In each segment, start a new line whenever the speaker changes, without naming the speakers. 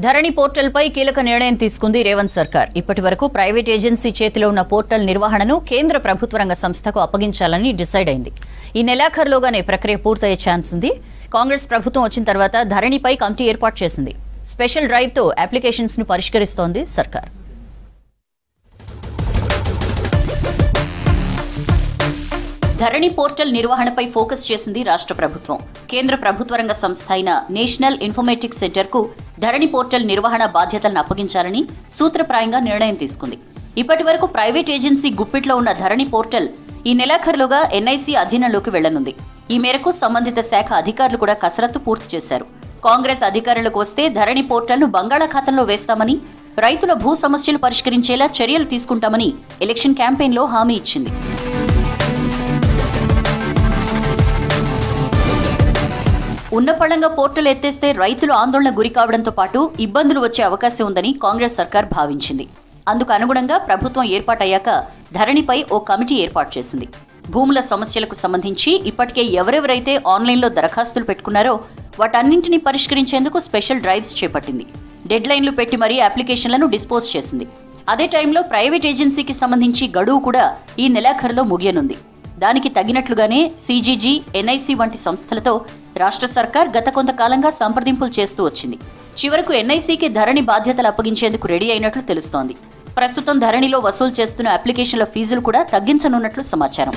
ధరణి పోర్టల్పై కీలక నిర్ణయం తీసుకుంది రేవంత్ సర్కార్. ఇప్పటివరకు ప్రైవేట్ ఏజెన్సీ చేతిలో ఉన్న పోర్టల్ నిర్వహణను కేంద్ర ప్రభుత్వ రంగ సంస్థకు అప్పగించాలని డిసైడ్ అయింది. ఈ నెలాఖరులోగానే ప్రక్రియ పూర్తయ్యే ఛాన్స్ ఉంది. కాంగ్రెస్ ప్రభుత్వం వచ్చిన తర్వాత ధరణిపై కమిటీ ఏర్పాటు చేసింది. స్పెషల్ డ్రైవ్తో అప్లికేషన్స్ ను పరిష్కరిస్తోంది సర్కార్. ధరణి పోర్టల్ నిర్వహణపై ఫోకస్ చేసింది రాష్ట్ర ప్రభుత్వం. కేంద్ర ప్రభుత్వ రంగ సంస్థ అయిన నేషనల్ ఇన్ఫర్మేటిక్స్ సెంటర్కు ధరణి పోర్టల్ నిర్వహణ బాధ్యతలను అప్పగించాలని సూత్రప్రాయంగా నిర్ణయం తీసుకుంది. ఇప్పటి వరకు ప్రైవేట్ ఏజెన్సీ గుప్పిట్లో ఉన్న ధరణి పోర్టల్ ఈ నెలాఖరులోగా ఎన్ఐసి అధీనంలోకి వెళ్లనుంది. ఈ మేరకు సంబంధిత శాఖ అధికారులు కూడా కసరత్తు పూర్తి చేశారు. కాంగ్రెస్ అధికారులకు వస్తే ధరణి పోర్టల్ను బంగాళాఖాతంలో వేస్తామని, రైతుల భూ సమస్యలు పరిష్కరించేలా చర్యలు తీసుకుంటామని ఎలక్షన్ క్యాంపెయిన్లో హామీ ఇచ్చింది. ఉన్నపళంగా పోర్టల్ ఎత్తేస్తే రైతులు ఆందోళన గురి కావడంతో పాటు ఇబ్బందులు వచ్చే అవకాశం ఉందని కాంగ్రెస్ సర్కార్ భావించింది. అందుకు అనుగుణంగా ప్రభుత్వం ఏర్పాటయ్యాక ధరణిపై ఓ కమిటీ ఏర్పాటు చేసింది. భూముల సమస్యలకు సంబంధించి ఇప్పటికే ఎవరెవరైతే ఆన్లైన్లో దరఖాస్తులు పెట్టుకున్నారో వాటన్నింటినీ పరిష్కరించేందుకు స్పెషల్ డ్రైవ్స్ చేపట్టింది. డెడ్ లైన్లు పెట్టి మరీ అప్లికేషన్లను డిస్పోజ్ చేసింది. అదే టైంలో ప్రైవేట్ ఏజెన్సీకి సంబంధించి గడువు కూడా ఈ నెలాఖరులో ముగియనుంది. దానికి తగినట్లుగానే సీజీజీ, ఎన్ఐసి వంటి సంస్థలతో రాష్ట్ర సర్కార్ గత కొంతకాలంగా సంప్రదింపులు చేస్తూ వచ్చింది. చివరకు ఎన్ఐసికి ధరణి బాధ్యతలు అప్పగించేందుకు రెడీ అయినట్లు తెలుస్తోంది. ప్రస్తుతం ధరణిలో వసూలు చేస్తున్న అప్లికేషన్ల ఫీజులు కూడా తగ్గించనున్నట్లు సమాచారం.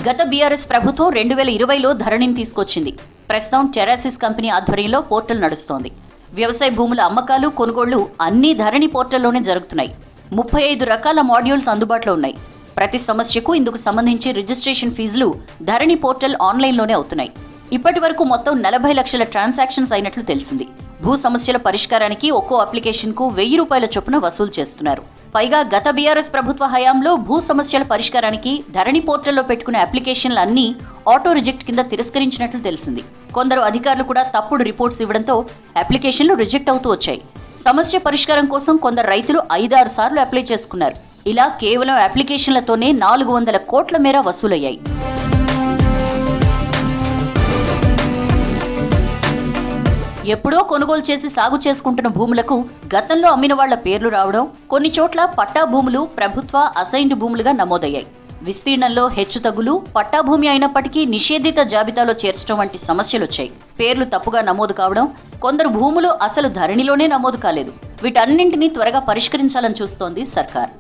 గత బీఆర్ఎస్ ప్రభుత్వం 2020లో ధరణిని తీసుకొచ్చింది. ప్రస్తుతం టెరాసిస్ కంపెనీ ఆధ్వర్యంలో పోర్టల్ నడుస్తోంది. వ్యవసాయ భూముల అమ్మకాలు, కొనుగోళ్లు అన్నీ ధరణి పోర్టల్లోనే జరుగుతున్నాయి. 35 రకాల మాడ్యూల్స్ అందుబాటులో ఉన్నాయి. ప్రతి సమస్యకు ఇందుకు సంబంధించి రిజిస్ట్రేషన్ ఫీజులు ధరణి పోర్టల్ ఆన్లైన్లోనే అవుతున్నాయి. ఇప్పటి వరకు మొత్తం 40 లక్షల ట్రాన్సాక్షన్స్ అయినట్లు తెలిసింది. భూ సమస్యల పరిష్కారానికి ఒక్కో అప్లికేషన్కు ₹1000 చొప్పున వసూలు చేస్తున్నారు. పైగా గత బీఆర్ఎస్ ప్రభుత్వ హయాంలో భూ సమస్యల పరిష్కారానికి ధరణి పోర్టల్లో పెట్టుకునే అప్లికేషన్లు అన్నీ ఆటో రిజెక్ట్ కింద తిరస్కరించినట్లు తెలిసింది. కొందరు అధికారులు కూడా తప్పుడు రిపోర్ట్స్ ఇవ్వడంతో అప్లికేషన్లు రిజెక్ట్ అవుతూ వచ్చాయి. సమస్య పరిష్కారం కోసం కొందరు రైతులు 5-6 సార్లు అప్లై చేసుకున్నారు. ఇలా కేవలం అప్లికేషన్లతోనే 400 కోట్ల మేర వసూలయ్యాయి. ఎప్పుడో కొనుగోలు చేసి సాగు చేసుకుంటున్న భూములకు గతంలో అమ్మిన వాళ్ల పేర్లు రావడం, కొన్ని చోట్ల పట్టా భూములు ప్రభుత్వ అసైన్డ్ భూములుగా నమోదయ్యాయి. విస్తీర్ణంలో హెచ్చుతగ్గులు, పట్టాభూమి అయినప్పటికీ నిషేధిత జాబితాలో చేర్చడం వంటి సమస్యలొచ్చాయి. పేర్లు తప్పుగా నమోదు కావడం, కొందరు భూములు అసలు ధరణిలోనే నమోదు కాలేదు. వీటన్నింటినీ త్వరగా పరిష్కరించాలని చూస్తోంది సర్కార్.